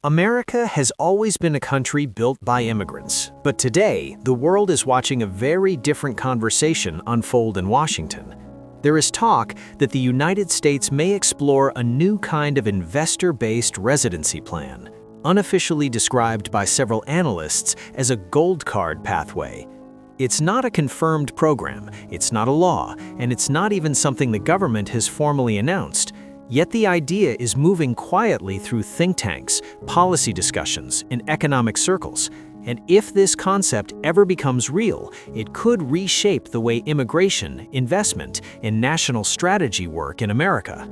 America has always been a country built by immigrants, but today, the world is watching a very different conversation unfold in Washington. There is talk that the United States may explore a new kind of investor-based residency plan, unofficially described by several analysts as a gold card pathway. It's not a confirmed program, it's not a law, and it's not even something the government has formally announced. Yet the idea is moving quietly through think tanks, policy discussions, and economic circles. And if this concept ever becomes real, it could reshape the way immigration, investment, and national strategy work in America.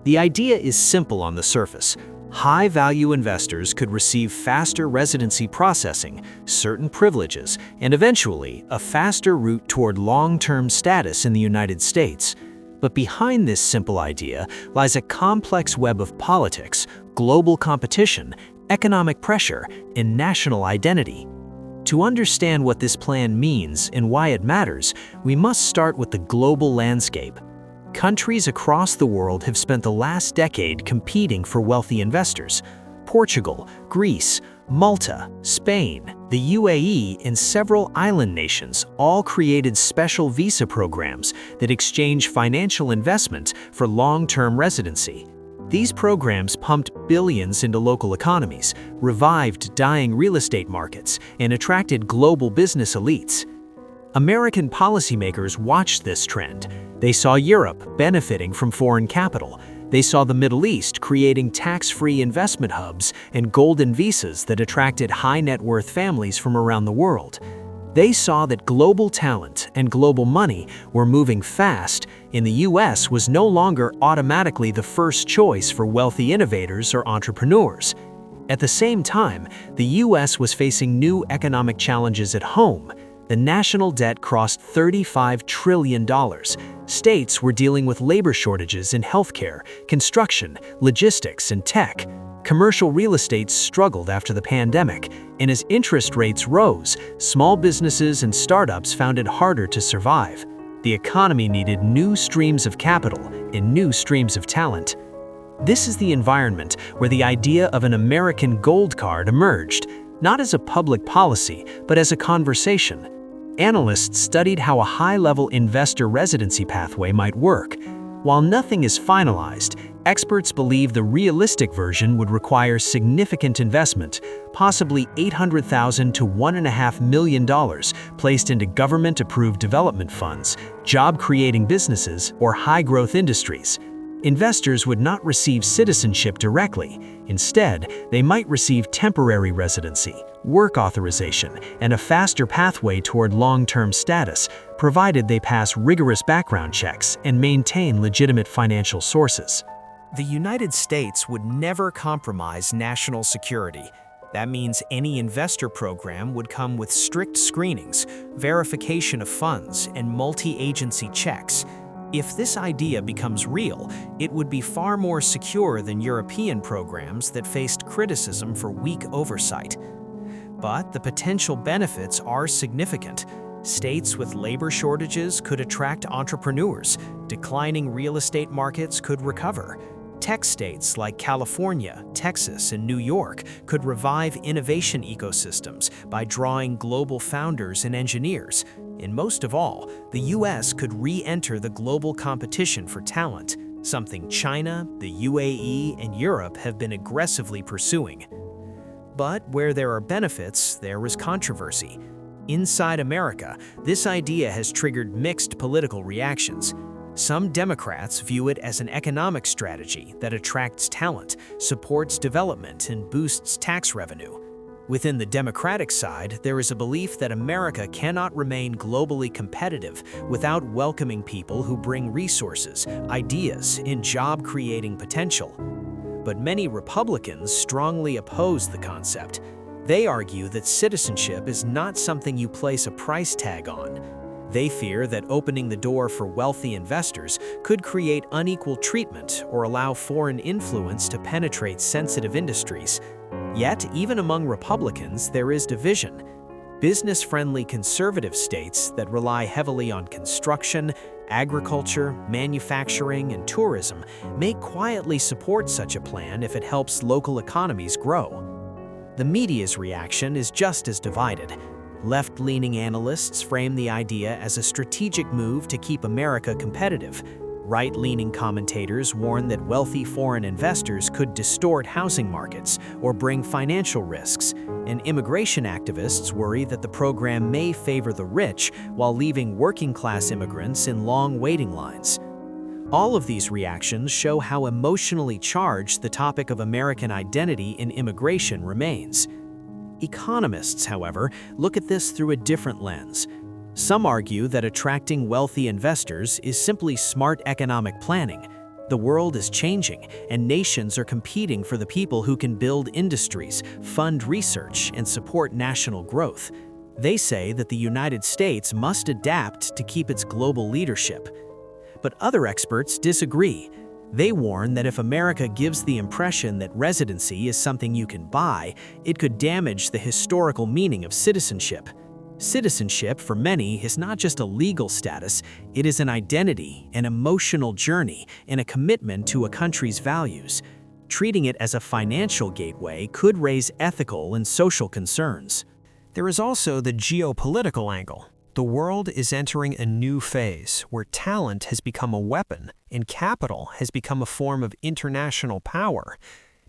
The idea is simple on the surface. High-value investors could receive faster residency processing, certain privileges, and eventually a faster route toward long-term status in the United States. But behind this simple idea lies a complex web of politics, global competition, economic pressure, and national identity. To understand what this plan means and why it matters, we must start with the global landscape. Countries across the world have spent the last decade competing for wealthy investors. Portugal, Greece, Malta, Spain, the UAE, and several island nations all created special visa programs that exchange financial investment for long-term residency. These programs pumped billions into local economies, revived dying real estate markets, and attracted global business elites. American policymakers watched this trend. They saw Europe benefiting from foreign capital. They saw the Middle East creating tax-free investment hubs and golden visas that attracted high-net-worth families from around the world. They saw that global talent and global money were moving fast, and the US was no longer automatically the first choice for wealthy innovators or entrepreneurs. At the same time, the US was facing new economic challenges at home. The national debt crossed $35 trillion. States were dealing with labor shortages in healthcare, construction, logistics, and tech. Commercial real estate struggled after the pandemic, and as interest rates rose, small businesses and startups found it harder to survive. The economy needed new streams of capital and new streams of talent. This is the environment where the idea of an American gold card emerged, not as a public policy, but as a conversation. Analysts studied how a high-level investor residency pathway might work. While nothing is finalized, experts believe the realistic version would require significant investment, possibly $800,000 to $1.5 million placed into government-approved development funds, job-creating businesses, or high-growth industries. Investors would not receive citizenship directly. Instead, they might receive temporary residency, work authorization, and a faster pathway toward long-term status, provided they pass rigorous background checks and maintain legitimate financial sources. The United States would never compromise national security. That means any investor program would come with strict screenings, verification of funds, and multi-agency checks. If this idea becomes real, it would be far more secure than European programs that faced criticism for weak oversight. But the potential benefits are significant. States with labor shortages could attract entrepreneurs. Declining real estate markets could recover. Tech states like California, Texas, and New York could revive innovation ecosystems by drawing global founders and engineers. And most of all, the US could re-enter the global competition for talent, something China, the UAE, and Europe have been aggressively pursuing. But where there are benefits, there is controversy. Inside America, this idea has triggered mixed political reactions. Some Democrats view it as an economic strategy that attracts talent, supports development, and boosts tax revenue. Within the Democratic side, there is a belief that America cannot remain globally competitive without welcoming people who bring resources, ideas, and job-creating potential. But many Republicans strongly oppose the concept. They argue that citizenship is not something you place a price tag on. They fear that opening the door for wealthy investors could create unequal treatment or allow foreign influence to penetrate sensitive industries. Yet, even among Republicans, there is division. Business-friendly conservative states that rely heavily on construction, agriculture, manufacturing, and tourism may quietly support such a plan if it helps local economies grow. The media's reaction is just as divided. Left-leaning analysts frame the idea as a strategic move to keep America competitive. Right-leaning commentators warn that wealthy foreign investors could distort housing markets or bring financial risks, and immigration activists worry that the program may favor the rich while leaving working-class immigrants in long waiting lines. All of these reactions show how emotionally charged the topic of American identity in immigration remains. Economists, however, look at this through a different lens. Some argue that attracting wealthy investors is simply smart economic planning. The world is changing, and nations are competing for the people who can build industries, fund research, and support national growth. They say that the United States must adapt to keep its global leadership. But other experts disagree. They warn that if America gives the impression that residency is something you can buy, it could damage the historical meaning of citizenship. Citizenship, for many, is not just a legal status, it is an identity, an emotional journey, and a commitment to a country's values. Treating it as a financial gateway could raise ethical and social concerns. There is also the geopolitical angle. The world is entering a new phase where talent has become a weapon and capital has become a form of international power.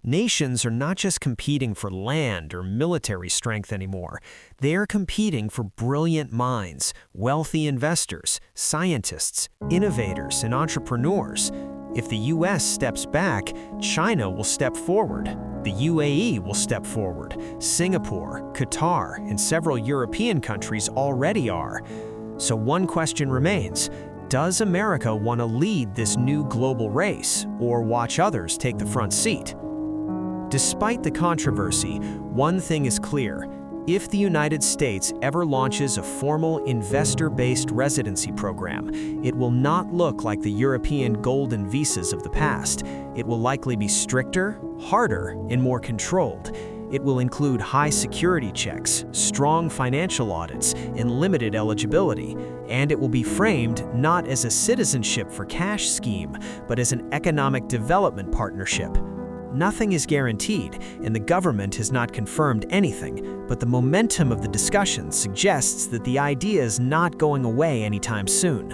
Nations are not just competing for land or military strength anymore. They are competing for brilliant minds, wealthy investors, scientists, innovators, and entrepreneurs. If the US steps back, China will step forward. The UAE will step forward. Singapore, Qatar, and several European countries already are. So one question remains: does America want to lead this new global race or watch others take the front seat? Despite the controversy, one thing is clear. If the United States ever launches a formal investor-based residency program, it will not look like the European golden visas of the past. It will likely be stricter, harder, and more controlled. It will include high security checks, strong financial audits, and limited eligibility. And it will be framed not as a citizenship for cash scheme, but as an economic development partnership. Nothing is guaranteed, and the government has not confirmed anything, but the momentum of the discussion suggests that the idea is not going away anytime soon.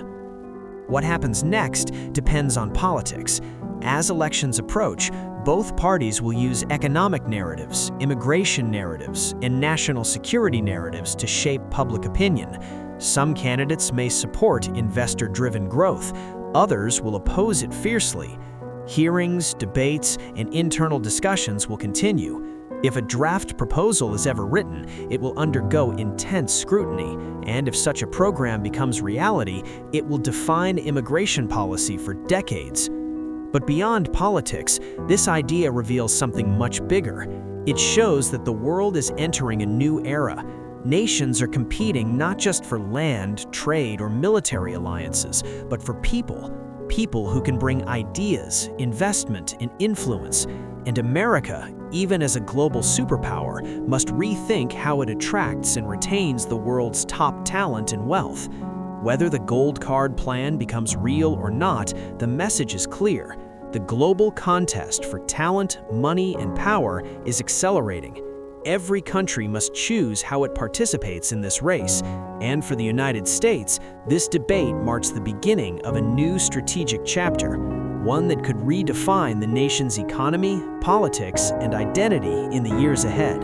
What happens next depends on politics. As elections approach, both parties will use economic narratives, immigration narratives, and national security narratives to shape public opinion. Some candidates may support investor-driven growth, others will oppose it fiercely. Hearings, debates, and internal discussions will continue. If a draft proposal is ever written, it will undergo intense scrutiny, and if such a program becomes reality, it will define immigration policy for decades. But beyond politics, this idea reveals something much bigger. It shows that the world is entering a new era. Nations are competing not just for land, trade, or military alliances, but for people who can bring ideas, investment, and influence. And America, even as a global superpower, must rethink how it attracts and retains the world's top talent and wealth. Whether the gold card plan becomes real or not, the message is clear. The global contest for talent, money, and power is accelerating. Every country must choose how it participates in this race. And for the United States, this debate marks the beginning of a new strategic chapter, one that could redefine the nation's economy, politics, and identity in the years ahead.